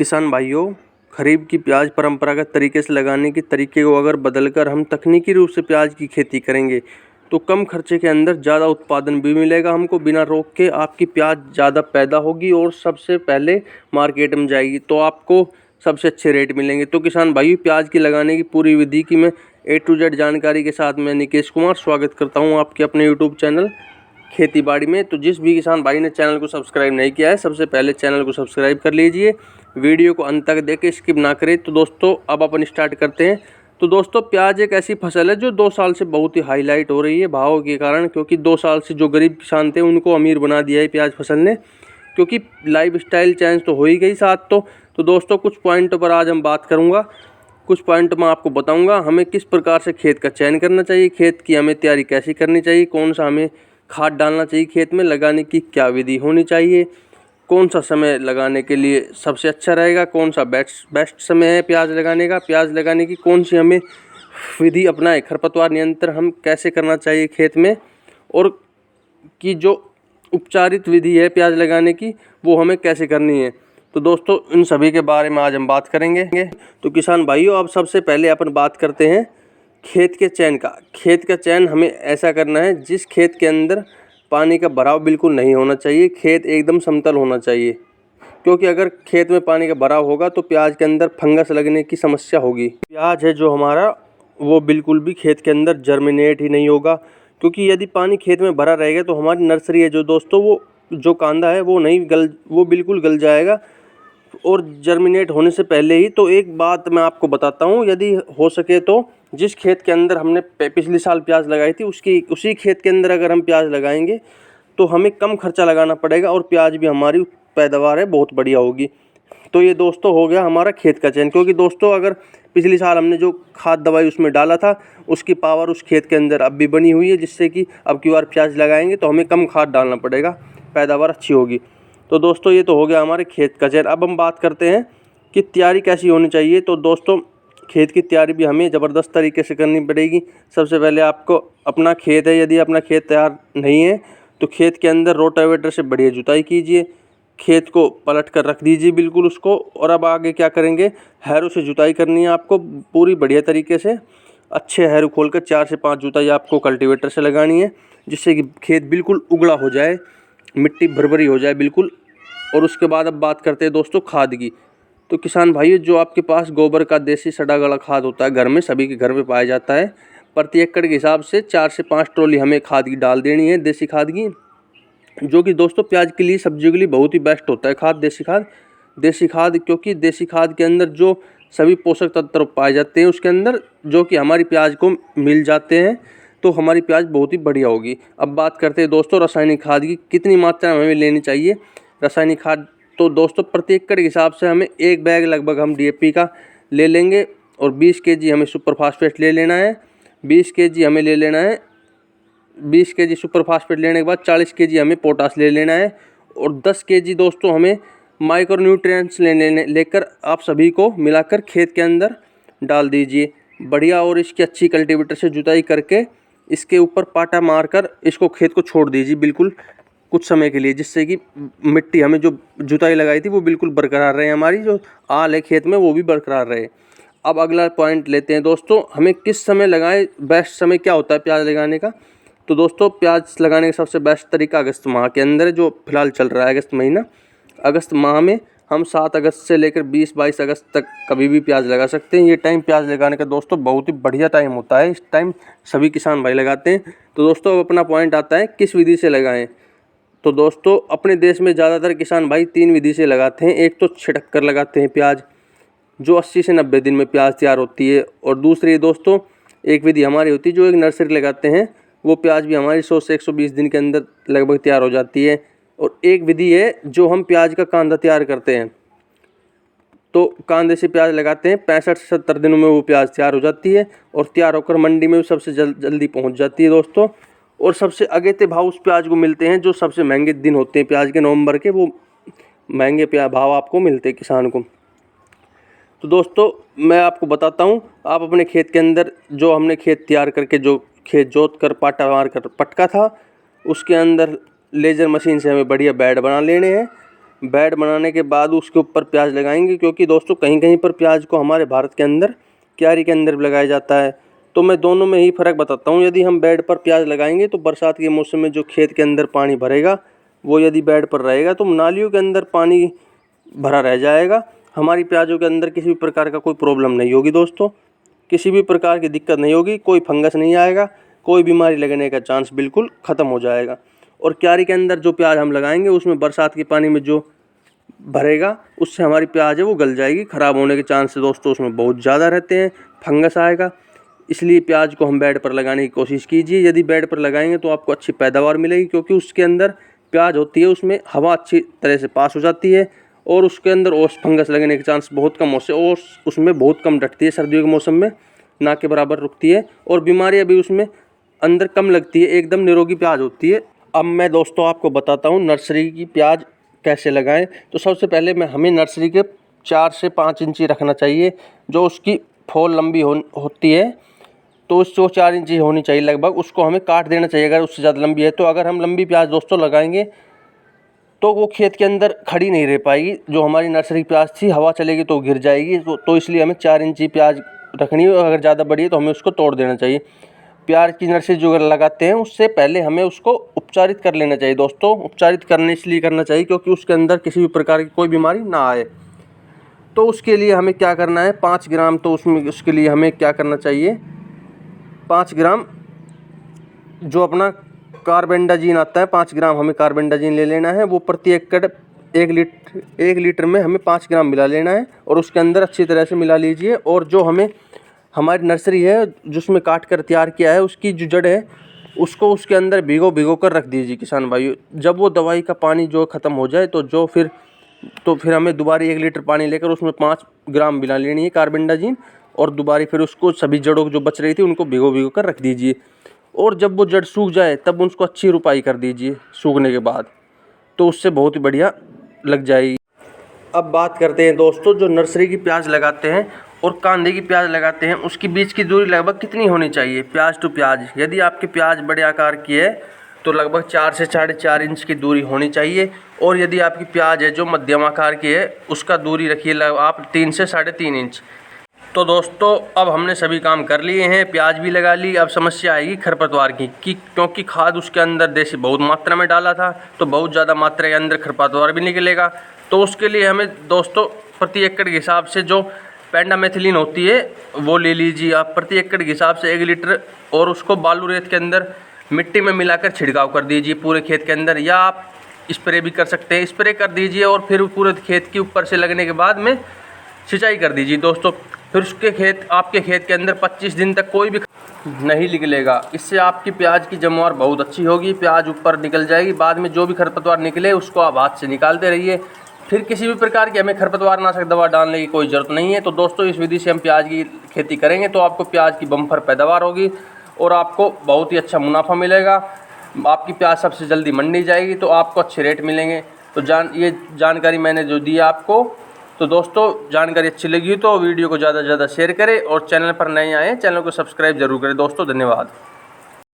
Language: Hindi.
किसान भाइयों, खरीफ की प्याज परंपरागत तरीके से लगाने के तरीके को अगर बदलकर हम तकनीकी रूप से प्याज की खेती करेंगे तो कम खर्चे के अंदर ज़्यादा उत्पादन भी मिलेगा हमको। बिना रोक के आपकी प्याज ज़्यादा पैदा होगी और सबसे पहले मार्केट में जाएगी तो आपको सबसे अच्छे रेट मिलेंगे। तो किसान भाइयों, प्याज की लगाने की पूरी विधि की मैं A to Z जानकारी के साथ मैं निकेश कुमार स्वागत करता हूँ आपके अपने यूट्यूब चैनल खेती बाड़ी में। तो जिस भी किसान भाई ने चैनल को सब्सक्राइब नहीं किया है, सबसे पहले चैनल को सब्सक्राइब कर लीजिए, वीडियो को अंत तक देखें, स्किप ना करें। तो दोस्तों अब अपन स्टार्ट करते हैं। तो दोस्तों, प्याज एक ऐसी फसल है जो 2 साल से बहुत ही हाईलाइट हो रही है भाव के कारण, क्योंकि 2 साल से जो गरीब किसान थे उनको अमीर बना दिया है प्याज फसल ने, क्योंकि लाइफ स्टाइल चेंज तो हो ही गई साथ। तो दोस्तों कुछ पॉइंटों पर आज हम बात करूँगा, कुछ पॉइंट मैं आपको बताऊंगा हमें किस प्रकार से खेत का चयन करना चाहिए, खेत की हमें तैयारी कैसी करनी चाहिए, कौन सा हमें खाद डालना चाहिए, खेत में लगाने की क्या विधि होनी चाहिए, कौन सा समय लगाने के लिए सबसे अच्छा रहेगा, कौन सा बेस्ट समय है प्याज लगाने का, प्याज लगाने की कौन सी हमें विधि अपनाएं, खरपतवार नियंत्रण हम कैसे करना चाहिए खेत में, और की जो उपचारित विधि है प्याज लगाने की वो हमें कैसे करनी है। तो दोस्तों इन सभी के बारे में आज हम बात करेंगे। तो किसान भाइयों, अब सबसे पहले अपन बात करते हैं खेत के चयन का। खेत का चयन हमें ऐसा करना है जिस खेत के अंदर पानी का भराव बिल्कुल नहीं होना चाहिए, खेत एकदम समतल होना चाहिए, क्योंकि अगर खेत में पानी का भराव होगा तो प्याज के अंदर फंगस लगने की समस्या होगी। प्याज है जो हमारा वो बिल्कुल भी खेत के अंदर जर्मिनेट ही नहीं होगा, क्योंकि यदि पानी खेत में भरा रहेगा तो हमारी नर्सरी है जो दोस्तों वो जो कांदा है वो बिल्कुल गल जाएगा और जर्मिनेट होने से पहले ही। तो एक बात मैं आपको बताता हूँ, यदि हो सके तो जिस खेत के अंदर हमने पिछले साल प्याज लगाई थी उसी खेत के अंदर अगर हम प्याज लगाएंगे तो हमें कम खर्चा लगाना पड़ेगा और प्याज भी हमारी पैदावार है बहुत बढ़िया होगी। तो ये दोस्तों हो गया हमारा खेत का चयन, क्योंकि दोस्तों अगर पिछले साल हमने जो खाद दवाई उसमें डाला था उसकी पावर उस खेत के अंदर अब भी बनी हुई है, जिससे कि अब की बार प्याज लगाएंगे तो हमें कम खाद डालना पड़ेगा, पैदावार अच्छी होगी। तो दोस्तों ये तो हो गया हमारे खेत का चयन। अब हम बात करते हैं कि तैयारी कैसी होनी चाहिए। तो दोस्तों खेत की तैयारी भी हमें ज़बरदस्त तरीके से करनी पड़ेगी। सबसे पहले आपको अपना खेत है, यदि अपना खेत तैयार नहीं है तो खेत के अंदर रोटावेटर से बढ़िया जुताई कीजिए, खेत को पलट कर रख दीजिए बिल्कुल उसको। और अब आगे क्या करेंगे, हैरों से जुताई करनी है आपको पूरी बढ़िया तरीके से, अच्छे हैरों खोलकर 4 से 5 जुताई आपको कल्टीवेटर से लगानी है, जिससे कि खेत बिल्कुल उगला हो जाए, मिट्टी भरभरी हो जाए बिल्कुल। और उसके बाद अब बात करते हैं दोस्तों खाद की। तो किसान भाइयों, जो आपके पास गोबर का देसी सड़ा गला खाद होता है घर में, सभी के घर में पाया जाता है, प्रति एकड़ के हिसाब से 4 से 5 ट्रॉली हमें खाद की डाल देनी है, देसी खाद की, जो कि दोस्तों प्याज के लिए सब्जियों के लिए बहुत ही बेस्ट होता है खाद, देसी खाद, क्योंकि देसी खाद के अंदर जो सभी पोषक तत्व पाए जाते हैं उसके अंदर, जो कि हमारी प्याज को मिल जाते हैं, तो हमारी प्याज बहुत ही बढ़िया होगी। अब बात करते हैं दोस्तों रासायनिक खाद की, कितनी मात्रा में हमें लेनी चाहिए रासायनिक खाद। तो दोस्तों प्रति एकड़ के हिसाब से हमें 1 बैग लगभग हम DAP का ले लेंगे और 20 kg हमें सुपर फास्फेट ले लेना है, 20 kg हमें ले लेना है, 20 kg सुपर फास्फेट लेने के बाद 40 kg हमें पोटास ले लेना है, और 10 kg दोस्तों हमें माइक्रो न्यूट्रिएंट्स लेकर आप सभी को मिलाकर खेत के अंदर डाल दीजिए बढ़िया। और इसकी अच्छी कल्टीवेटर से जुताई करके इसके ऊपर पाटा मारकर इसको खेत को छोड़ दीजिए बिल्कुल कुछ समय के लिए, जिससे कि मिट्टी हमें जो जुताई लगाई थी वो बिल्कुल बरकरार रहे, हमारी जो आल है खेत में वो भी बरकरार रहे। अब अगला पॉइंट लेते हैं दोस्तों, हमें किस समय लगाएं, बेस्ट समय क्या होता है प्याज लगाने का। तो दोस्तों प्याज लगाने का सबसे बेस्ट तरीका अगस्त माह के अंदर है, जो फिलहाल चल रहा है अगस्त महीना। अगस्त माह में हम 7 अगस्त से लेकर 20-22 अगस्त तक कभी भी प्याज लगा सकते हैं। ये टाइम प्याज लगाने का दोस्तों बहुत ही बढ़िया टाइम होता है, इस टाइम सभी किसान भाई लगाते हैं। तो दोस्तों अब अपना पॉइंट आता है किस विधि से लगाएं। तो दोस्तों अपने देश में ज़्यादातर किसान भाई 3 विधि से लगाते हैं। एक तो छिड़क कर लगाते हैं प्याज, जो 80 से 90 दिन में प्याज तैयार होती है, और दूसरी दोस्तों एक विधि हमारी होती है जो एक नर्सरी लगाते हैं, वो प्याज भी हमारी 100 से 120 दिन के अंदर लगभग तैयार हो जाती है। और एक विधि है जो हम प्याज का कांदा तैयार करते हैं, तो कांदे से प्याज लगाते हैं, 65 से 70 दिनों में वो प्याज तैयार हो जाती है और तैयार होकर मंडी में भी सबसे जल्दी पहुंच जाती है दोस्तों। और सबसे अगेते भाव उस प्याज को मिलते हैं जो सबसे महंगे दिन होते हैं प्याज के, नवंबर के, वो महंगे भाव आपको मिलते हैं किसान को। तो दोस्तों मैं आपको बताता हूँ, आप अपने खेत के अंदर जो हमने खेत तैयार करके जो खेत जोत कर पाटा मार कर पटका था, उसके अंदर लेज़र मशीन से हमें बढ़िया बेड बना लेने हैं। बेड बनाने के बाद उसके ऊपर प्याज लगाएंगे, क्योंकि दोस्तों कहीं कहीं पर प्याज को हमारे भारत के अंदर क्यारी के अंदर भी लगाया जाता है। तो मैं दोनों में ही फ़र्क बताता हूँ। यदि हम बेड पर प्याज लगाएंगे तो बरसात के मौसम में जो खेत के अंदर पानी भरेगा वो यदि बेड पर रहेगा तो नालियों के अंदर पानी भरा रह जाएगा। हमारी प्याज़ों के अंदर किसी भी प्रकार का कोई प्रॉब्लम नहीं होगी दोस्तों, किसी भी प्रकार की दिक्कत नहीं होगी, कोई फंगस नहीं आएगा, कोई बीमारी लगने का चांस बिल्कुल ख़त्म हो जाएगा। और क्यारी के अंदर जो प्याज हम लगाएंगे उसमें बरसात के पानी में जो भरेगा उससे हमारी प्याज है वो गल जाएगी। ख़राब होने के चांस दोस्तों उसमें बहुत ज़्यादा रहते हैं, फंगस आएगा। इसलिए प्याज को हम बेड पर लगाने की कोशिश कीजिए। यदि बेड पर लगाएंगे तो आपको अच्छी पैदावार मिलेगी, क्योंकि उसके अंदर प्याज होती है उसमें हवा अच्छी तरह से पास हो जाती है और उसके अंदर ओस फंगस लगने के चांस बहुत कम होते हैं। ओस उसमें बहुत कम डटती है, सर्दियों के मौसम में ना के बराबर रुकती है और बीमारियां भी उसमें अंदर कम लगती है, एकदम निरोगी प्याज होती है। अब मैं दोस्तों आपको बताता हूँ नर्सरी की प्याज कैसे लगाएं। तो सबसे पहले हमें नर्सरी के 4 से 5 इंची रखना चाहिए। जो उसकी फॉल लंबी होती है तो उसको 4 इंची होनी चाहिए लगभग, उसको हमें काट देना चाहिए अगर उससे ज़्यादा लंबी है। तो अगर हम लंबी प्याज दोस्तों लगाएंगे तो वो खेत के अंदर खड़ी नहीं रह पाएगी। जो हमारी नर्सरी प्याज थी हवा चलेगी तो गिर जाएगी। तो इसलिए हमें 4 इंची प्याज रखनी है। अगर ज़्यादा बड़ी है तो हमें उसको तोड़ देना चाहिए। प्याज की नर्सरी जो अगर लगाते हैं उससे पहले हमें उसको उपचारित कर लेना चाहिए दोस्तों। उपचारित करने इसलिए करना चाहिए क्योंकि उसके अंदर किसी भी प्रकार की कोई बीमारी ना आए। तो उसके लिए हमें क्या करना है, 5 ग्राम तो उसके लिए हमें क्या करना चाहिए, 5 ग्राम जो अपना कार्बेंडाजिन आता है, 5 ग्राम हमें कार्बेंडाजिन ले लेना है। वो प्रति एकड़ 1 लीटर में हमें 5 ग्राम मिला लेना है और उसके अंदर अच्छी तरह से मिला लीजिए। और जो हमें हमारी नर्सरी है जिसमें काट कर तैयार किया है उसकी जो जड़ है उसको उसके अंदर भिगो कर रख दीजिए किसान भाइयों। जब वो दवाई का पानी जो ख़त्म हो जाए तो फिर हमें दोबारा 1 लीटर पानी लेकर उसमें 5 ग्राम मिला लेनी है कार्बेंडाजिन और दोबारा फिर उसको सभी जड़ों जो बच रही थी उनको भिगो कर रख दीजिए। और जब वो जड़ सूख जाए तब उसको अच्छी रुपाई कर दीजिए सूखने के बाद, तो उससे बहुत ही बढ़िया लग जाएगी। अब बात करते हैं दोस्तों जो नर्सरी की प्याज लगाते हैं और कांदे की प्याज लगाते हैं उसके बीच की दूरी लगभग कितनी होनी चाहिए प्याज टू प्याज। यदि आपकी प्याज बड़े आकार की है तो लगभग 4 से 4.5 इंच की दूरी होनी चाहिए। और यदि आपकी प्याज है जो मध्यम आकार की है उसका दूरी रखिए आप 3 से 3.5 इंच। तो दोस्तों अब हमने सभी काम कर लिए हैं, प्याज भी लगा ली। अब समस्या आएगी खरपतवार की क्योंकि खाद उसके अंदर देसी बहुत मात्रा में डाला था तो बहुत ज़्यादा मात्रा के अंदर खरपतवार भी निकलेगा। तो उसके लिए हमें दोस्तों प्रति एकड़ के हिसाब से जो पेंडामेथिलीन होती है वो ले लीजिए आप प्रति एकड़ के हिसाब से 1 लीटर और उसको बालू रेत के अंदर मिट्टी में मिलाकर छिड़काव कर दीजिए पूरे खेत के अंदर, या आप स्प्रे भी कर सकते हैं। स्प्रे कर दीजिए और फिर पूरे खेत के ऊपर से लगने के बाद में सिंचाई कर दीजिए दोस्तों। फिर आपके खेत के अंदर 25 दिन तक कोई भी नहीं निकलेगा। इससे आपकी प्याज की जमवार बहुत अच्छी होगी, प्याज ऊपर निकल जाएगी। बाद में जो भी खरपतवार निकले उसको आप हाथ से निकालते रहिए। फिर किसी भी प्रकार की हमें खरपतवार नाशक दवा डालने की कोई ज़रूरत नहीं है। तो दोस्तों इस विधि से हम प्याज की खेती करेंगे तो आपको प्याज की बम्पर पैदावार होगी और आपको बहुत ही अच्छा मुनाफा मिलेगा। आपकी प्याज सबसे जल्दी मंडी जाएगी तो आपको अच्छे रेट मिलेंगे। तो ये जानकारी मैंने जो दी आपको, तो दोस्तों जानकारी अच्छी लगी तो वीडियो को ज़्यादा से ज़्यादा शेयर करें और चैनल पर नए आए चैनल को सब्सक्राइब जरूर करें दोस्तों। धन्यवाद।